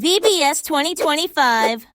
VBS 2025.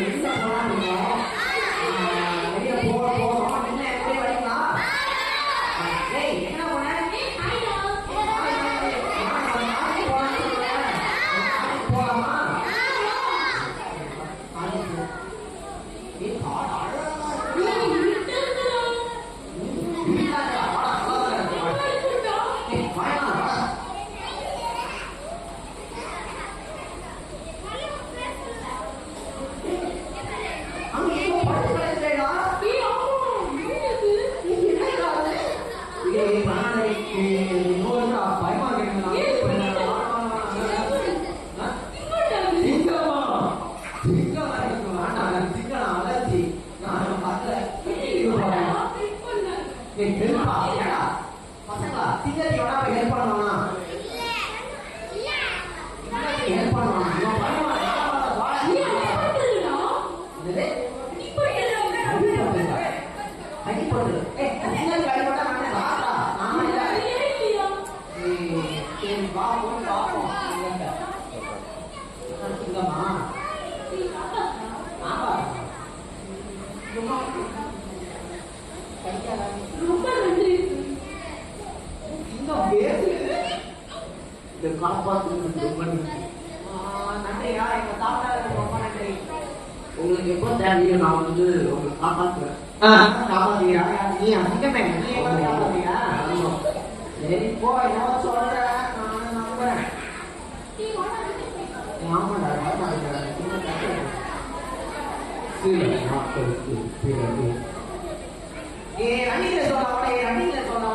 எங்க போறாங்க வெளியே போறோம் என்ன எப்படி வரீங்களா ஏய் என்ன போன போலாமா உங்களுக்கு எப்போ தேவையோ நான் வந்து உங்களுக்கு காப்பாத்துறேன் காப்பாத்துறீங்க நீ அதிகமே காப்பாத்துறீங்க சரி போ என்ன சொல்றேன் நான் நம்புறேன் ஆமாடா ரன்னிங்ல சொன்னா ரன்னிங்ல சொன்னா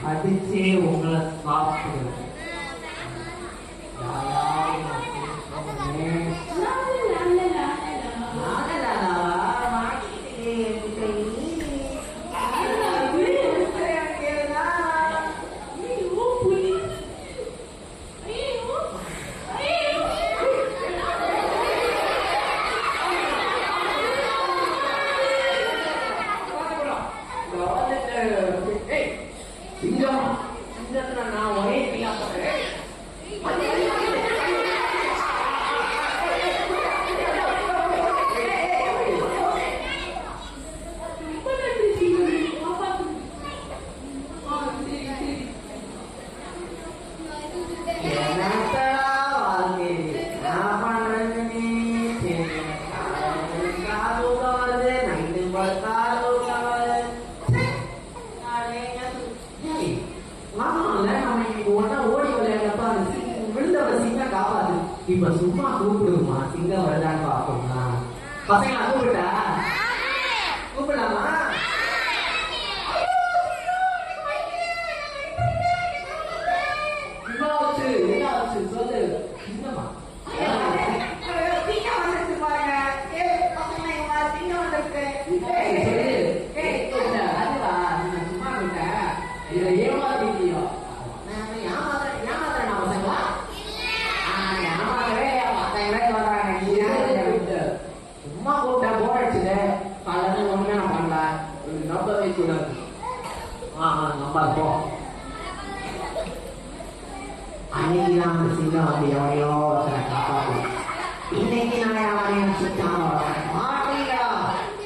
அடிச்சே உங்களை சாப்பிடுவேன் இப்ப சும்மா கூப்பிடுமா சிங்கம் வருதான்னு பாப்போம்னா பசங்களா கூப்பிட்டா கூப்பிடலாமா என்னாச்சு சொல்லு சிங்கமா ஏமாத்திட்டியோ ஏமாத்திர நான் பசங்களா கூடாது. நம்ம போ. அன்னைக்கு நான் சிங்கம் வந்து எவனையோ ஒருத்தனை காப்பாற்றேன். இன்னைக்கு நான் அவனையும் சுத்தாம மாட்டீங்களா?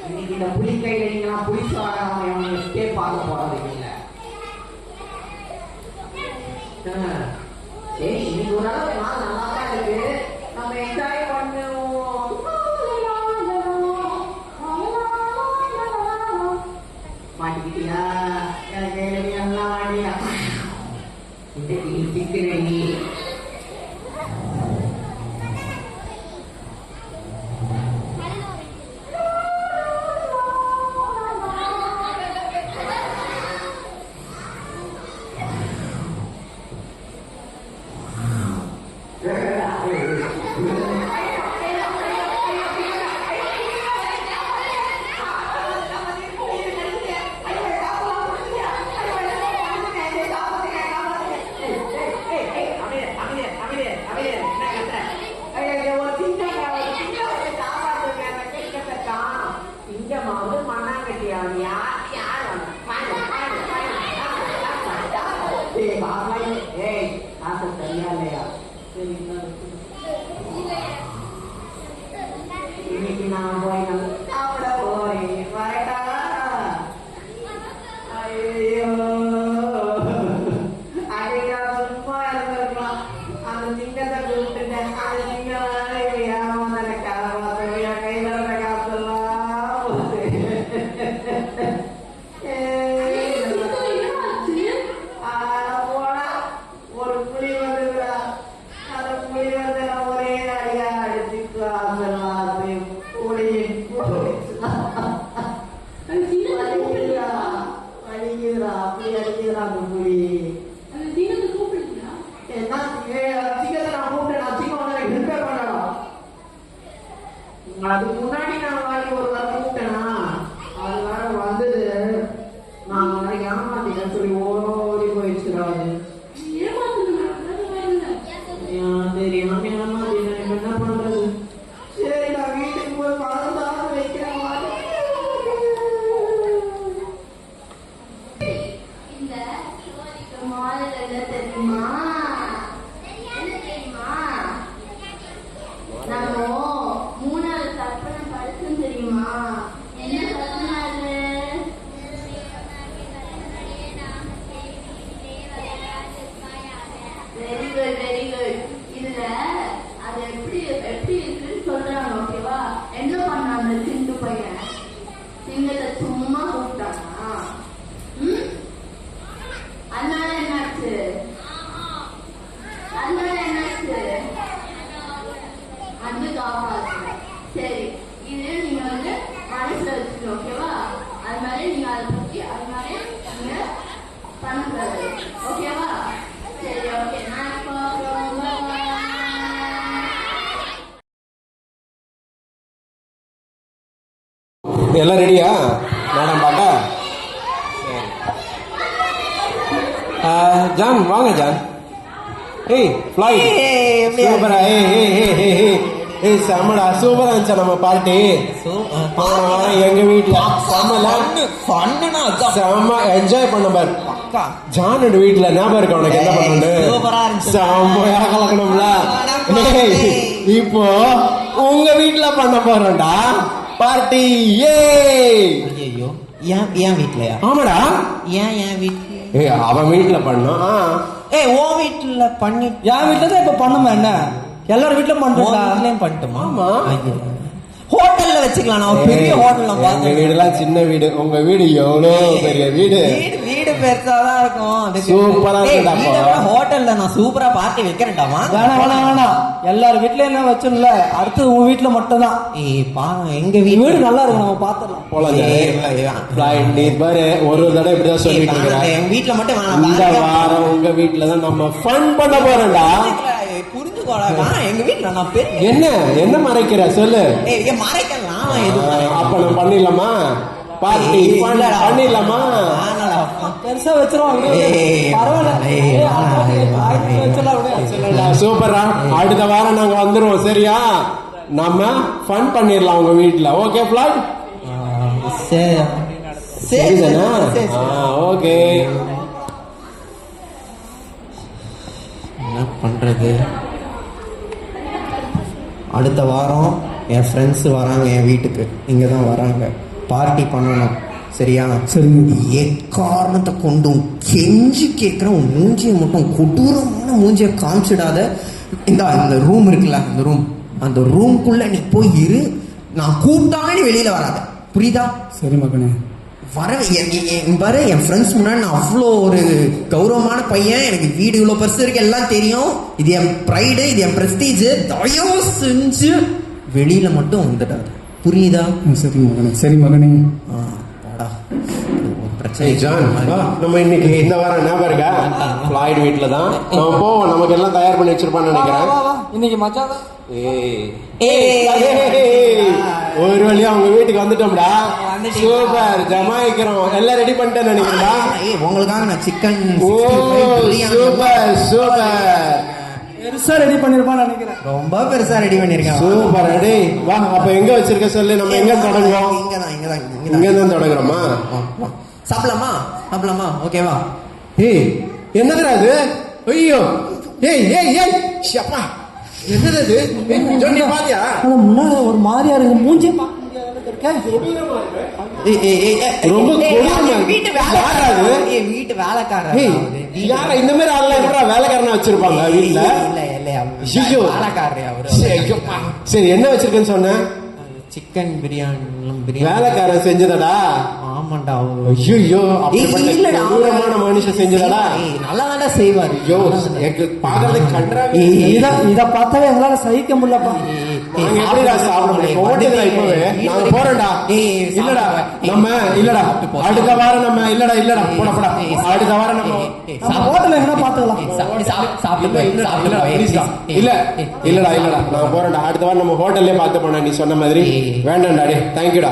இன்னைக்கு இந்த புலிக்கையில நீங்களா புலிசாக அவனை எஸ்கேப் பார்க்க போறது இல்லை. சரி, இன்னைக்கு ஓரளவு நாள் நல்லா தான் இருக்கு. நம்ம என்ஜாய் பண்ணுவோம். மாட்டிக்கிட்டியா? எனக்கு எல்லாம் மாட்டியா? இன்னைக்கு சிக்கிறேன் நீ. இன்னைக்கு நான் போய் சாப்பிட போறேன். வரட்டா? ஐயோ, அதையா சும்மா இருந்திருக்கலாம். அந்த சிங்கத்தை கூப்பிட்டுட்டேன். அந்த சிங்கம் ஏமாந்த காலவாசையா கையில காத்தெல்லாம் போனா ஒரு புலி வந்துடுறா. அந்த புலி வந்து ஒரே அடியா அடிச்சுட்டு அதுக்கு முன்னாடி நான் வாங்கி ஒரு வாரம் கூப்பிட்டேனா, அது வேற வந்தது. நான் நாளைக்கு ஏமாத்திட்டேன் சொல்லி ஓடி போயிடுச்சுடாது. தெரியாம ஏமாத்திட்டேன். என்ன பண்றது? சரி, நான் வீட்டுக்கு போய் பழந்தாக வைக்கிறேன். தெரியுமா? நம்ம மூணாவது கற்பனை படிச்சோம் தெரியுமா? என்ன கற்பனை அது? Very good, very good. இதுல அது எப்படி இருக்குன்னு சொல்றாங்க. ஓகேவா? என்ன பண்ண அந்த சிண்டு பையன்? சிங்கத்தை சும்மா கூப்பிட்டானா? அதனால என்னாச்சு? அது காப்பாற்று. சரி, இது நீங்க வந்து மனசுல வச்சுக்கணும். ஓகேவா? அது மாதிரி நீங்க அதை பத்தி அது மாதிரி நீங்க பண்ணக்கூடாது. ஓகேவா? சரி, ஓகே. நான் இப்போ எல்லாம் ரெடியா மேடம் பாட்டா? ஜான் வாங்க ஜான். ஏய் ஃப்ளைட் சூப்பரா. ஏய் செம்மடா, சூப்பரா இருந்துச்சா நம்ம பார்ட்டி. எங்க வீட்டுல செம்ம என்ஜாய் பண்ண பாரு. ஜானோட வீட்டுல ஞாபகம் இருக்கா உனக்கு? என்ன பண்ணு செம்மையா கலக்கணும்ல. இப்போ உங்க வீட்டுல பண்ண போறோம்டா பார்ட்டி. ஐயோ, ஏன் வீட்லயா? ஆமாடா. ஏன் வீட்ல? அவன் வீட்டுல பண்ணோம். உன் வீட்டுல பண்ணி என் வீட்டுல தான் இப்ப பண்ணுமா? என்ன எல்லாரும் வீட்டுல பண்றோம். பண்ணிட்டுமா? ஆமா. ஹோட்டல்ல வச்சுக்கலாம். நான் பெரிய ஹோட்டல்ல எங்க வீடுலாம் சின்ன வீடு, உங்க வீடு எவ்வளவு பெரிய வீடு. வீடு பெருசாதான் இருக்கும். சூப்பரா இருக்குடா. ஹோட்டல்ல நான் சூப்பரா பார்ட்டி வைக்கிறேன்டாமா. வேணாம் எல்லாரும் வீட்லயும் என்ன வச்சோம்ல, அடுத்து உன் வீட்டுல மட்டும் தான். எங்க வீடு நல்லா இருக்கும், நம்ம பாத்துடலாம். போலாம். நீ பாரு ஒரு தடவை இப்படிதான் சொல்லிட்டு இருக்கிறேன். எங்க வீட்டுல மட்டும் வேணாம். இந்த வாரம் உங்க வீட்டுலதான் நம்ம ஃபன் பண்ண போறோம்டா. புரிஞ்சுக்கோடா. எங்க வீட்டுல நான் என்ன மறைக்கிற சொல்லு. மறைக்கலாம். அப்ப நம்ம பண்ணிடலாமா? பார்ட்டி பண்ணிடலாமா? பெருசா வச்சிருவாங்க. சூப்பரா. அடுத்த வாரம் நாங்க வந்துருவோம். சரியா? நம்ம ஃபன் பண்ணிடலாம் உங்க வீட்டுல. Okay flat? சரி, சரிதானா? சரி, சரி. ஓகே. என்ன பண்றது? அடுத்த வாரம் என் ஃப்ரெண்ட்ஸ் வராங்க என் வீட்டுக்கு, இங்கே தான் வராங்க, பார்ட்டி பண்ணணும். சரியா? சரிங்க. எக்காரணத்தை கொண்டும் கெஞ்சி கேட்குறேன், உன் மூஞ்சியை மட்டும் கொடூரமான மூஞ்சியை காமிச்சிடாத. இந்த ரூம் இருக்குல்ல, அந்த ரூம்குள்ள நீ போய் இரு. நான் கூப்பிட்டாலே நீ வெளியில வராத, புரியுதா? சரி மகனே. வர என் ஃப்ரெண்ட்ஸ் முன்னாடி நான் அவ்வளோ ஒரு கௌரவமான பையன், எனக்கு வீடு இவ்வளோ பெருசு இருக்கு, எல்லாம் தெரியும். இது என் ப்ரைடு, இது என் பிரஸ்டீஜ். தயவு செஞ்சு வெளியில மட்டும் வந்துடாது, புரியுதா? சரி மகனே. சரி மகனே. ஏய் ஜான், நம்ம இன்னைக்கு இந்த வாரம் ஞாபகம் இருக்கா? ஃப்ளாய்ட் வீட்ல தான் நம்ம போவோம். நமக்கு எல்லாம் தயார் பண்ணி வச்சிருப்பான்னு நினைக்கிறேன். இன்னைக்கு மச்சான் ஒரு வழியா அவங்க வீட்டுக்கு வந்துட்டோம்டா. சூப்பர், ஜமாய்க்கிறோம். எல்லாம் ரெடி பண்ணிட்டேன்னு நினைக்கிறேன்டா. உங்களுக்காக நான் சிக்கன். ஓ சூப்பர் சூப்பர், பெருசா ரெடி பண்ணிருப்பான்னு நினைக்கிறேன். ரொம்ப பெருசா ரெடி பண்ணிருக்கேன். சூப்பர். அடே வா, அப்ப எங்க வச்சிருக்க சொல்லு, நம்ம எங்க தொடங்குவோம்? இங்க தான் தொடங்குறோமா? சாப்பிடலாமா? ஓகேவா? ஏய் என்னதுடா இது? ஐயோ, ஏய் ஏய் ஏய் ஷப்பா, என்னது இது? ஜோனி பாத்தியா? ஆனா முன்னாடி ஒரு மாதிரியா இருக்கு, மூஞ்சியை பார்க்க ரொம்ப வீட்டு வேலைக்காரன். யாரா இந்த மாதிரி ஆள்லாம் எப்படா வேலைக்காரனா வச்சிருப்பாங்க வீட்டுல? ஐயோ, சரி என்ன வச்சிருக்கேன்னு சொன்ன? சிக்கன் பிரியாணி. வேலைக்காரன் செஞ்சதடா? ஆமாண்டா. ஐயோ, அப்படிப்பட்ட மனுஷன் செஞ்சதடா? நல்லா தான்டா செய்வாரு. ஐயோ, எனக்கு பாக்குறது கண்டா. இத பார்த்தாவே எங்களால சகிக்க முடியலப்பா. எப்படிடா சாப்பிட முடியும்? இப்பவே நாங்க போறோம்டா. இல்லடா நம்ம இல்லடா அடுத்த வாரம் நம்ம இல்லடா போடா அடுத்த வாரம் நம்ம ஹோட்டல் எங்கன்னா பாத்துக்கலாம். இல்லடா நாங்க போறோம்டா. அடுத்த வாரம் நம்ம ஹோட்டல்லே பார்த்து போனா நீ சொன்ன மாதிரி. வேண்டாம்டா. டே தேங்க்யூடா.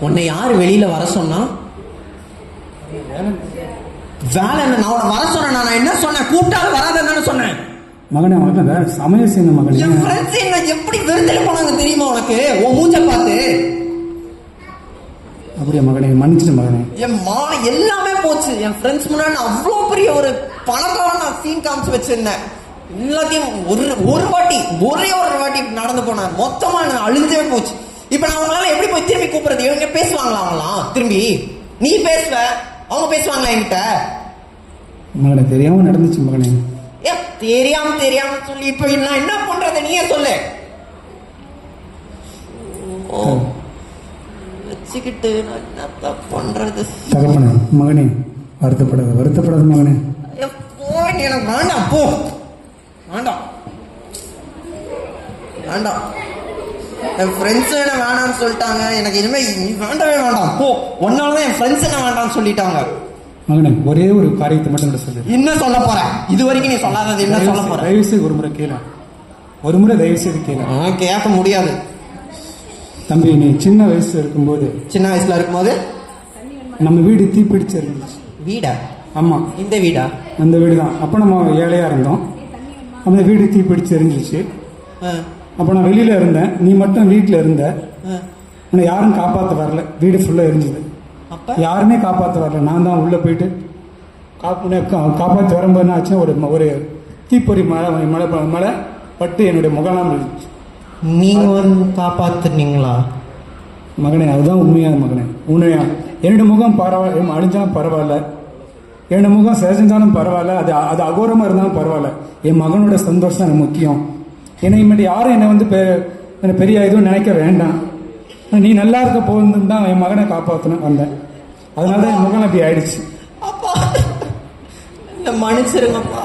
உன்னை யாரு வெளியில வர சொன்னா? வேலை என்ன? நான் வர சொன்னேன். நான் என்ன சொன்னேன்? கூப்பிட்டாலும் வராதுன்னு சொன்னேன். மகனே, அவனுக்கு சமையல் செய்யணும் மகனே. என் ஃப்ரெண்ட்ஸ் என்ன எப்படி விருந்தில போனாங்க தெரியுமா உனக்கு? உன் மூஞ்ச பார்த்து. அப்படியே மகனே, மன்னிச்சிட்டு மகனே. என் எல்லாமே போச்சு. என் ஃப்ரெண்ட்ஸ் முன்னாடி அவ்வளோ பெரிய ஒரு பணக்காரன் நான் சீன் காமிச்சு வச்சிருந்தேன். எல்லாத்தையும் ஒரு வாட்டி ஒரே ஒரு வாட்டி நடந்து போனேன். மொத்தமா நான் அழிஞ்சே போச்சு. இப்ப நான் அவங்களால எப்படி போய் திரும்பி கூப்பிடுறது? இவங்க பேசுவாங்களா? அவங்களாம் திரும்பி நீ பேசுவ, அவங்க பேசுவாங்களா என்கிட்ட? மகனே, தெரியாம நடந்துச்சு மகனே. தெரியாம சொல்லி இப்ப நான் என்ன பண்றது? நீயே சொல்லு. வச்சுக்கிட்டு நான் என்ன பண்றது? தகப்பனே, மகனே வருத்தப்படாத மகனே. எனக்கு வேண்டாம், போ. வேண்டாம். என் ஃப்ரெண்ட்ஸ் என்ன வேணாம்னு சொல்லிட்டாங்க. எனக்கு இனிமே வேண்டவே வேண்டாம், போ. ஒன்னாலதான் என் ஃப்ரெண்ட்ஸ் என்ன வேண்டாம்னு சொல்லிட்டாங்க. மகனே, ஒரே ஒரு காரியத்தை மட்டும் சொல்லு. என்ன சொல்ல போற? இது வரைக்கும் நீ சொல்லாதது என்ன சொல்ல போற? தயவு செய்து ஒரு முறை கேளு. தயவு செய்து கேளு. கேட்க முடியாது தம்பி. நீ சின்ன வயசுல இருக்கும்போது நம்ம வீடு தீப்பிடிச்சு இருந்துச்சு. வீடா? ஆமா, இந்த வீடா? அந்த வீடு தான். அப்ப நம்ம ஏழையா இருந்தோம். அந்த வீடு தீப்பிடிச்சு இருந்துச்சு. அப்ப நான் வெளியில இருந்தேன், நீ மட்டும் வீட்டுல இருந்த. உன்னை யாரும் காப்பாற்ற வரல. வீடு ஃபுல்லா இருந்தது. யாருமே காப்பாற்ற வரல. நான் தான் உள்ள போயிட்டு காப்பாற்றி வரும்போது என்ன ஆச்சு, ஒரு தீப்பொறி மழை பட்டு என்னுடைய முகலாம் இருந்துச்சு. நீங்க வந்து காப்பாத்துனீங்களா? மகனே, அதுதான் உண்மையான மகனே. உண்மையா என்னோட முகம் பரவாயில்ல, அழிஞ்சாலும் பரவாயில்ல, என்னோட முகம் சேஜந்தாலும் பரவாயில்ல, அது அகோரமா இருந்தாலும் பரவாயில்ல. என் மகனோட சந்தோஷம் எனக்கு முக்கியம். என்னை மட்டும் யாரும் என்னை வந்து பெரிய எதுவும் நினைக்க வேண்டாம். நீ நல்லா இருக்க போகுதுன்னு தான் என் மகனை காப்பாற்றணும் வந்தேன். அதனால என் முகம் அப்படி ஆயிடுச்சு. அப்பா, என்ன மன்னிச்சிருங்கப்பா.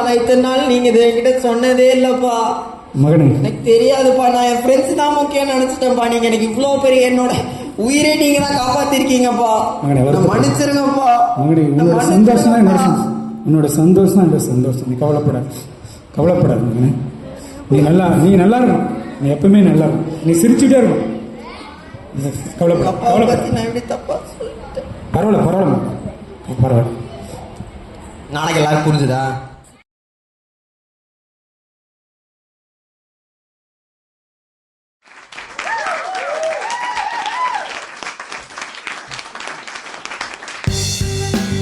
நான் இத்தனை நாள் நீங்க என்கிட்ட சொன்னதே இல்லப்பா. மகனே, எனக்கு தெரியாதுப்பா. நான் என் ஃப்ரெண்ட்ஸ் தான் முக்கியம் நினைச்சிட்டேன்ப்பா. நீங்க எனக்கு இவ்வளவு பெரிய என்னோட உயிரை நீங்க தான் காப்பாத்திருக்கீங்கப்பா. மன்னிச்சிருங்கப்பா. மகனே, உன்னோட சந்தோஷம் தான் என்னோட சந்தோஷம். நீ கவலைப்படாது மகனே. நீ நல்லா இருக்கணும். நீ எப்பவுமே நல்லா இருக்கும். நீ சிரிச்சுட்டே இருக்கும். பரவாயில்ல. நாளைக்கு எல்லாரும் புரிஞ்சுதா?